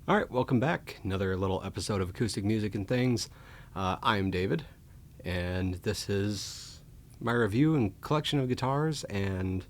All right, welcome back. Another little episode of Acoustic Music and Things. I'm David, and this is my review and collection of guitars and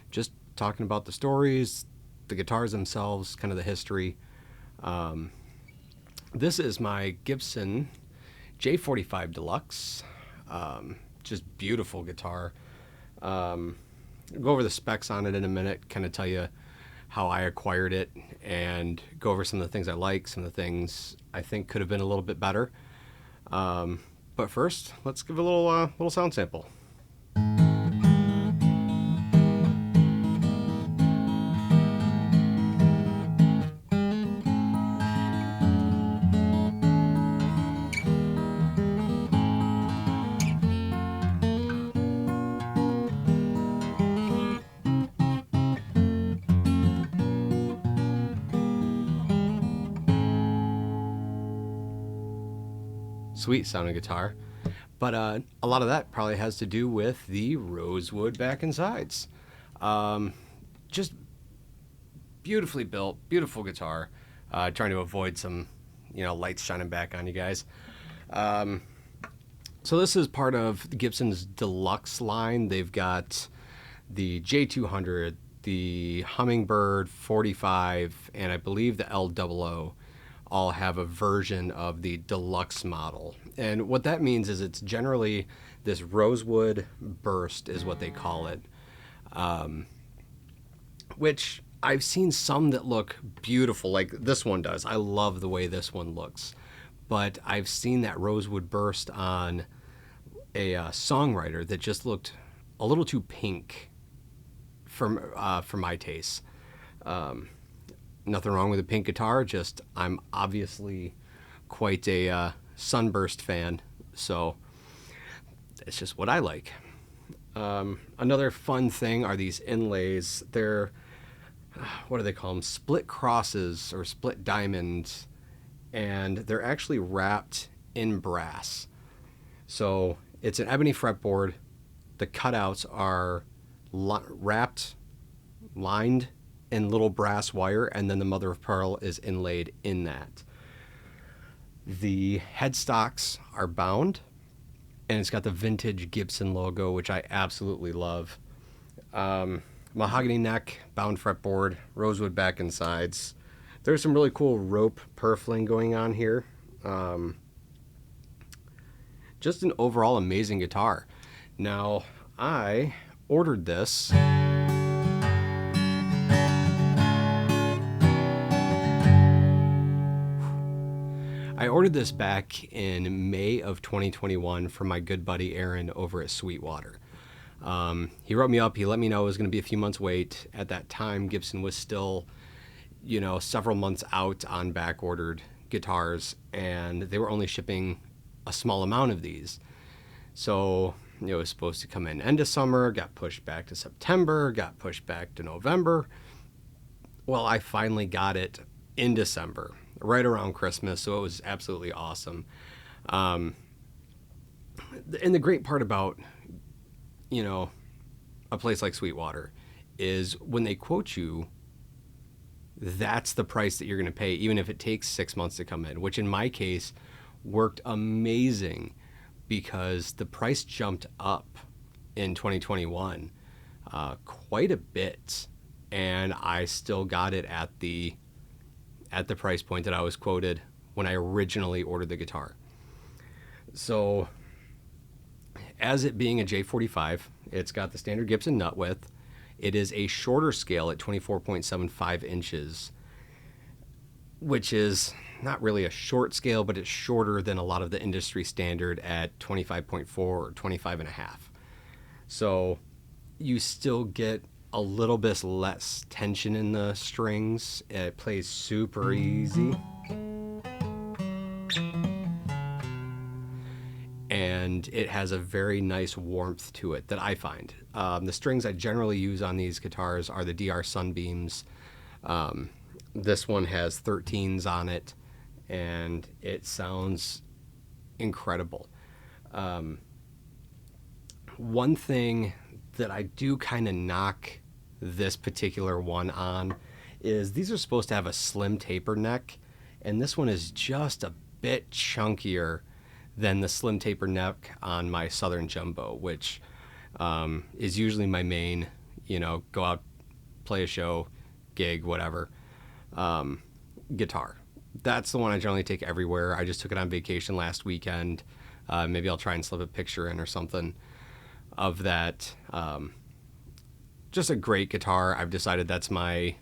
just talking about the stories, the guitars themselves, kind of the history. This is my Gibson J45 Deluxe. Just beautiful guitar. I'll go over the specs on it in a minute, kind of tell you how I acquired it, and go over some of the things I like, some of the things I think could have been a little bit better. But first, let's give a little sound sample. Sweet sounding guitar. But a lot of that probably has to do with the rosewood back and sides. Just beautifully built, beautiful guitar. Trying to avoid some, lights shining back on you guys. So this is part of Gibson's Deluxe line. They've got the J200, the Hummingbird 45, and I believe the L00 all have a version of the deluxe model. And what that means is it's generally this rosewood burst is what they call it, which I've seen some that look beautiful, like this one does. I love the way this one looks. But I've seen that rosewood burst on a songwriter that just looked a little too pink for my taste. Nothing wrong with a pink guitar, just I'm obviously quite a sunburst fan, so it's just what I like. Another fun thing are these inlays. They're, what do they call them? Split crosses or split diamonds, and they're actually wrapped in brass. So it's an ebony fretboard. The cutouts are wrapped, lined in little brass wire, and then the mother of pearl is inlaid in that. The headstocks are bound, and it's got the vintage Gibson logo, which I absolutely love. Mahogany neck, bound fretboard, rosewood back and sides. There's some really cool rope purfling going on here. Just an overall amazing guitar. Now, I ordered this. I ordered this back in May of 2021 from my good buddy Aaron over at Sweetwater. He wrote me up. He let me know it was going to be a few months wait. At that time, Gibson was still, several months out on back-ordered guitars, and they were only shipping a small amount of these. So, it was supposed to come in end of summer, got pushed back to September, got pushed back to November. Well, I finally got it in December, right around Christmas, so it was absolutely awesome. And the great part about, a place like Sweetwater is when they quote you, that's the price that you're going to pay, even if it takes 6 months to come in, which in my case worked amazing because the price jumped up in 2021 quite a bit, and I still got it at the price point that I was quoted when I originally ordered the guitar. So, as it being a J45, it's got the standard Gibson nut width. It is a shorter scale at 24.75 inches, which is not really a short scale, but it's shorter than a lot of the industry standard at 25.4 or 25.5. So, you still get a little bit less tension in the strings. It plays super easy. And it has a very nice warmth to it that I find. The strings I generally use on these guitars are the DR Sunbeams. This one has 13s on it, and it sounds incredible. One thing that I do kind of knock this particular one on is these are supposed to have a slim taper neck, and this one is just a bit chunkier than the slim taper neck on my Southern Jumbo, which is usually my main, go out, play a show, gig, whatever, guitar. That's the one I generally take everywhere. I just took it on vacation last weekend. Maybe I'll try and slip a picture in or something of that. Just a great guitar. I've decided that's my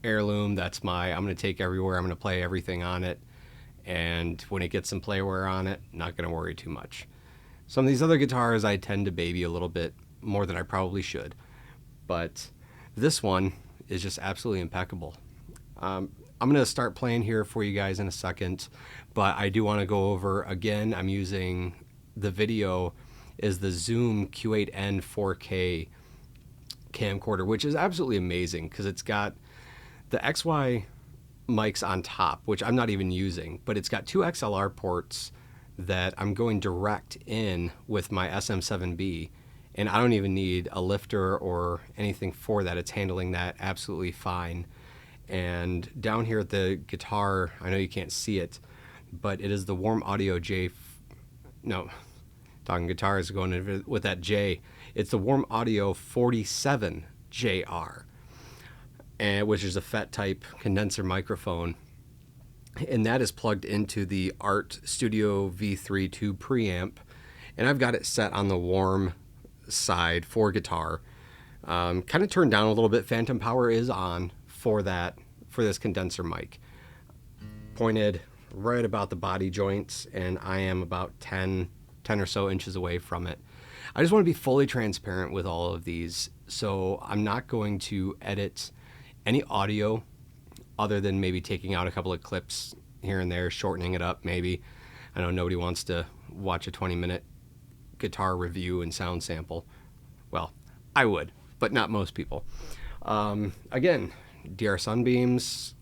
heirloom. I'm going to take everywhere. I'm going to play everything on it. And when it gets some play wear on it, not going to worry too much. Some of these other guitars I tend to baby a little bit more than I probably should. But this one is just absolutely impeccable. I'm going to start playing here for you guys in a second, but I do want to go over again. I'm using the video is the Zoom Q8N 4K camcorder, which is absolutely amazing because it's got the XY mics on top, which I'm not even using, but it's got two XLR ports that I'm going direct in with my SM7B, and I don't even need a lifter or anything for that. It's handling that absolutely fine. And down here at the guitar, I know you can't see it, but it is the Warm Audio talking guitars going with that J. It's the Warm Audio 47 JR, which is a FET type condenser microphone, and that is plugged into the Art Studio V3 tube preamp, and I've got it set on the warm side for guitar, kind of turned down a little bit. Phantom power is on for this condenser mic, pointed right about the body joints, and I am about 10 or so inches away from it. I just want to be fully transparent with all of these, so I'm not going to edit any audio other than maybe taking out a couple of clips here and there, shortening it up maybe. I know nobody wants to watch a 20-minute guitar review and sound sample. Well, I would, but not most people. Again, DR Sunbeams,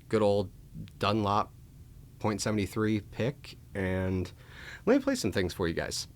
good old Dunlop .73 pick, and let me play some things for you guys.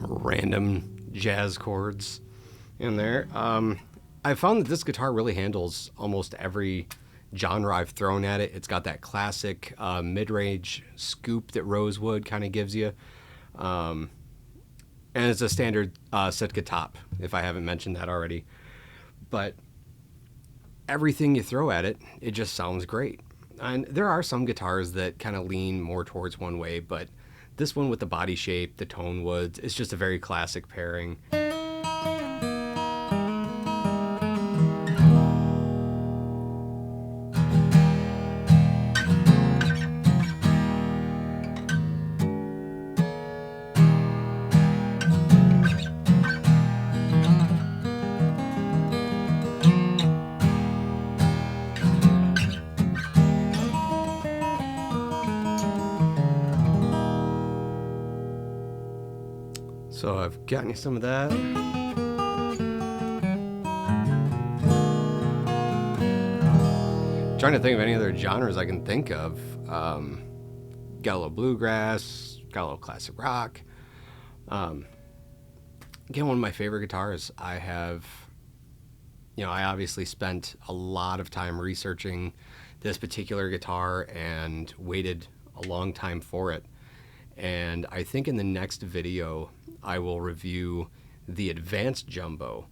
Random jazz chords in there. I found that this guitar really handles almost every genre I've thrown at it. It's got that classic mid-range scoop that Rosewood kind of gives you. And it's a standard Sitka top, if I haven't mentioned that already. But everything you throw at it, it just sounds great. And there are some guitars that kind of lean more towards one way, but this one with the body shape, the tone woods, it's just a very classic pairing. So I've gotten you some of that. Trying to think of any other genres I can think of. Got a little bluegrass, got a little classic rock. Again, one of my favorite guitars. I obviously spent a lot of time researching this particular guitar and waited a long time for it. And I think in the next video, I will review the Advanced Jumbo.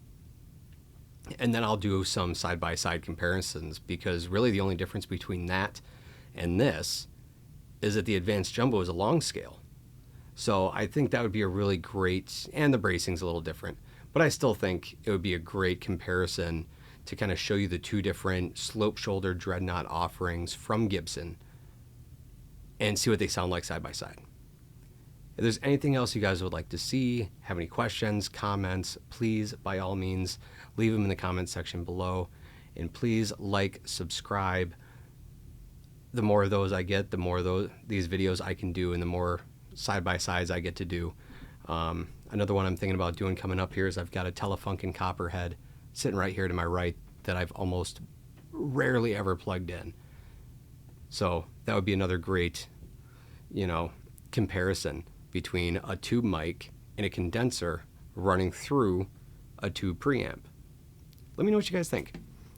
And then I'll do some side-by-side comparisons, because really the only difference between that and this is that the Advanced Jumbo is a long scale. So I think that would be a really great, and the bracing's a little different, but I still think it would be a great comparison to kind of show you the two different slope shoulder dreadnought offerings from Gibson and see what they sound like side by side. If there's anything else you guys would like to see, have any questions, comments, please, by all means, leave them in the comment section below. And please like, subscribe. The more of those I get, the more of these videos I can do, and the more side-by-sides I get to do. Another one I'm thinking about doing coming up here is I've got a Telefunken Copperhead sitting right here to my right that I've almost rarely ever plugged in. So that would be another great, comparison between a tube mic and a condenser running through a tube preamp. Let me know what you guys think.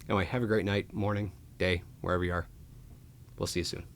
Anyway, have a great night, morning, day, wherever you are. We'll see you soon.